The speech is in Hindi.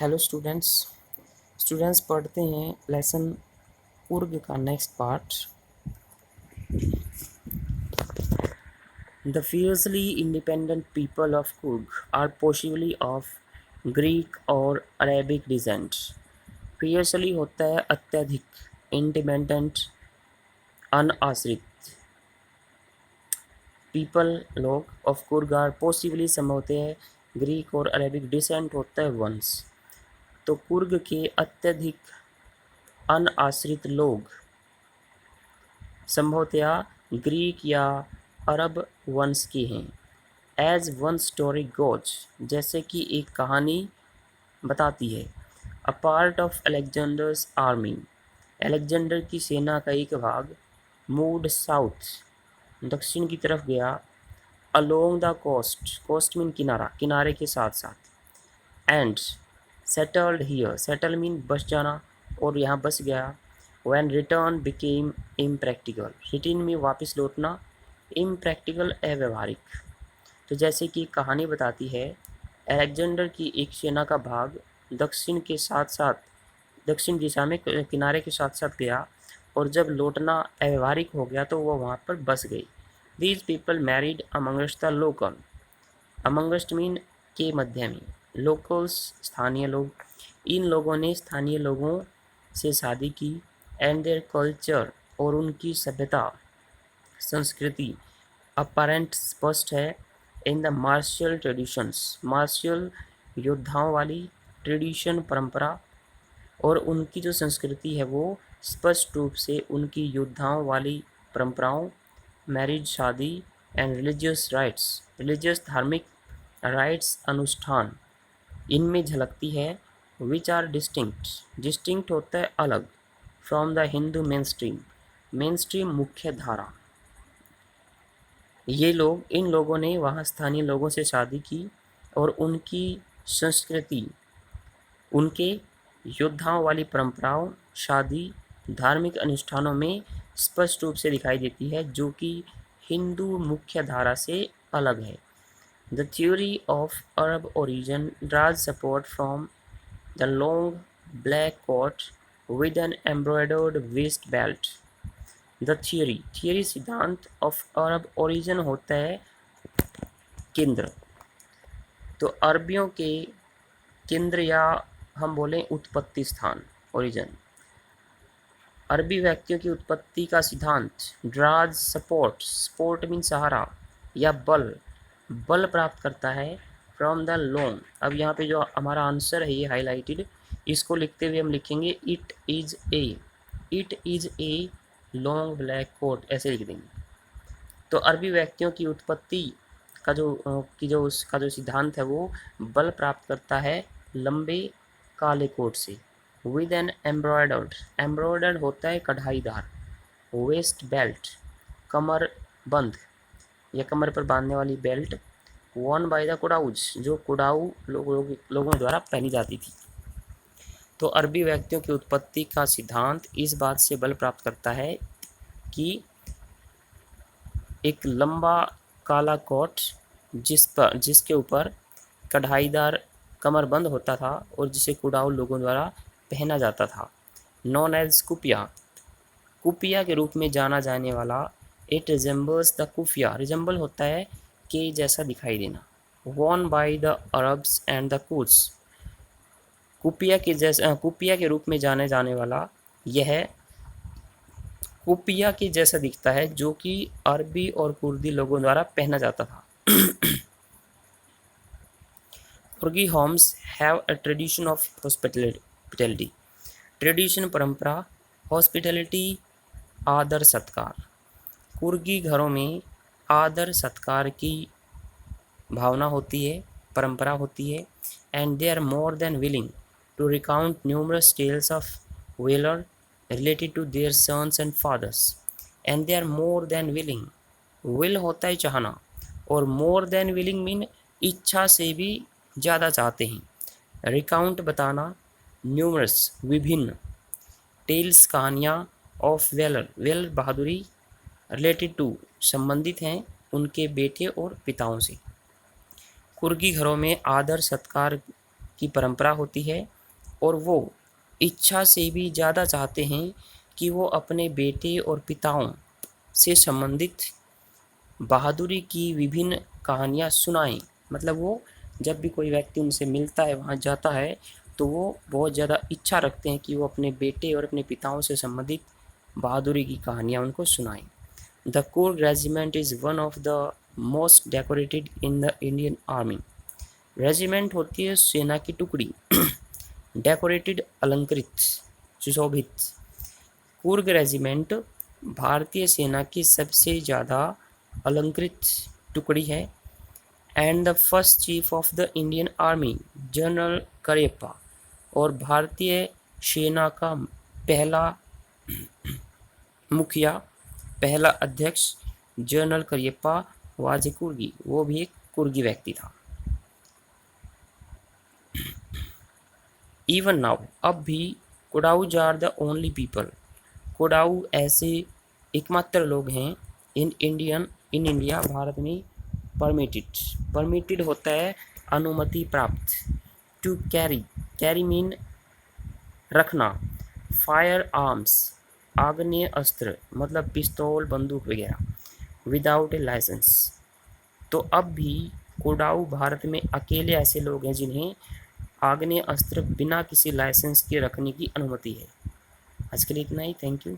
हेलो स्टूडेंट्स पढ़ते हैं लेसन कुर्ग का next part. The fiercely independent people of Kurg are possibly of Greek और Arabic descent। fiercely होता है अत्यधिक, independent अनाश्रित, people लोग of Kurg are possibly संभवते हैं ग्रीक और अरेबिक डिसेंट होता है वंश। तो कुर्ग के अत्यधिक अनाश्रित लोग संभवतया ग्रीक या अरब वंश के हैं। एज वन स्टोरी गोज, जैसे कि एक कहानी बताती है। A part of Alexander's army, Alexander की सेना का एक भाग मूव्ड साउथ, दक्षिण की तरफ गया। Along the coast, coast mean किनारा, किनारे के साथ साथ। And settled here, settle mean बस जाना, और यहाँ बस गया। When return became impractical, return में वापस लौटना, इम्प्रैक्टिकल अव्यवहारिक। तो जैसे कि कहानी बताती है, अलेक्जेंडर की एक सेना का भाग दक्षिण के साथ साथ, दक्षिण दिशा में किनारे के साथ साथ गया, और जब लौटना अव्यवहारिक हो गया तो वो वहाँ पर बस गई। These people married amongst the local, amongst mean के मध्य में, लोकल्स स्थानीय लोग। इन लोगों ने स्थानीय लोगों से शादी की। एंड देयर कल्चर, और उनकी सभ्यता संस्कृति अपरेंट स्पष्ट है। In the martial traditions, martial योद्धाओं वाली, ट्रेडिशन परंपरा, और उनकी जो संस्कृति है वो स्पष्ट रूप से उनकी योद्धाओं वाली परंपराओं, मैरिज शादी, एंड रिलीजियस राइट्स, रिलीजियस धार्मिक राइट्स अनुष्ठान, इनमें झलकती है। विच आर डिस्टिंक्ट, डिस्टिंक्ट होता है अलग, from the Hindu main stream, main stream मुख्य धारा। ये लोग, इन लोगों ने वहाँ स्थानीय लोगों से शादी की, और उनकी संस्कृति, उनके योद्धाओं वाली परंपराओं, शादी, धार्मिक अनुष्ठानों में स्पष्ट रूप से दिखाई देती है, जो कि हिंदू मुख्य धारा से अलग है। The theory of Arab origin draws support from the long black coat with an embroidered waist belt. The theory, theory सिद्धांत, ऑफ अरब ओरिजिन होता है केंद्र। तो अरबियों के केंद्र, या हम बोलें उत्पत्ति स्थान, ओरिजिन। अरबी व्यक्तियों की उत्पत्ति का सिद्धांत ड्राज सपोर्ट, सपोर्ट मीन सहारा या बल, बल प्राप्त करता है फ्रॉम द लॉन्ग। अब यहाँ पे जो हमारा आंसर है ये हाईलाइटेड, इसको लिखते हुए हम लिखेंगे it is a long black coat, ऐसे लिख देंगे। तो अरबी व्यक्तियों की उत्पत्ति का उसका जो सिद्धांत है वो बल प्राप्त करता है लंबे काले कोट से। विद एन एम्ब्रॉयडर्ड, एम्ब्रॉयडर्ड होता है कढ़ाईदार, वेस्ट बेल्ट कमर बंद या कमर पर बांधने वाली बेल्ट, वर्न बाय द कुडाउज, जो कुडाऊ लोगों द्वारा पहनी जाती थी। तो अरबी व्यक्तियों की उत्पत्ति का सिद्धांत इस बात से बल प्राप्त करता है कि एक लंबा काला कोट जिसके ऊपर कढ़ाईदार कमरबंद होता था और जिसे कुडाऊ लोगों द्वारा पहना जाता था। नॉन एज कुपिया, कुपिया के रूप में जाना जाने वाला। It resembles the kufiya, resemble होता है के जैसा दिखाई देना। Worn by the Arabs and the Kurds, kufiya के रूप में जाने जाने वाला यह कुपिया के जैसा दिखता है, जो कि अरबी और कुर्दी लोगों द्वारा पहना जाता था। Coorgi homes have a tradition of hospitality, tradition परंपरा, हॉस्पिटैलिटी आदर सत्कार। कुर्गी घरों में आदर सत्कार की भावना होती है, परंपरा होती है। And they are more than willing to recount numerous tales of valour related to their sons and fathers, and they are more than willing, will होता है चाहना, और more than willing मीन इच्छा से भी ज़्यादा चाहते हैं। रिकाउंट बताना, न्यूमरस विभिन्न, टेल्स कहानियाँ, ऑफ वेलर, वेलर बहादुरी, रिलेटेड टू संबंधित हैं उनके बेटे और पिताओं से। कुर्गी घरों में आदर सत्कार की परंपरा होती है और वो इच्छा से भी ज़्यादा चाहते हैं कि वो अपने बेटे और पिताओं से संबंधित बहादुरी की विभिन्न कहानियाँ सुनाएं। मतलब वो जब भी कोई व्यक्ति उनसे मिलता है, वहाँ जाता है, तो वो बहुत ज़्यादा इच्छा रखते हैं कि वो अपने बेटे और अपने पिताओं से संबंधित बहादुरी की कहानियाँ उनको सुनाएं। The Coorg regiment is one of the most decorated in the Indian army. Regiment होती है सेना की टुकड़ी, डेकोरेटेड अलंकृत, सुशोभित। कुर्ग रेजिमेंट भारतीय सेना की सबसे ज़्यादा अलंकृत टुकड़ी है। And the first chief of the Indian army general Cariappa, और भारतीय सेना का पहला मुखिया, पहला अध्यक्ष जनरल करियप्पा वाज ए कुर्गी, वो भी एक कुर्गी व्यक्ति था। इवन नाउ, अब भी कोडाऊज आर द ओनली पीपल, कोडाऊ ऐसे एकमात्र लोग हैं इन इंडिया, भारत में, परमिटेड होता है अनुमति प्राप्त, टू कैरी मीन रखना, फायर आर्म्स आग्नेय अस्त्र मतलब पिस्तौल बंदूक वगैरह, विदाउट ए लाइसेंस। तो अब भी कोडाऊ भारत में अकेले ऐसे लोग हैं जिन्हें आग्नेय अस्त्र बिना किसी लाइसेंस के रखने की अनुमति है। आज के लिए इतना ही, थैंक यू।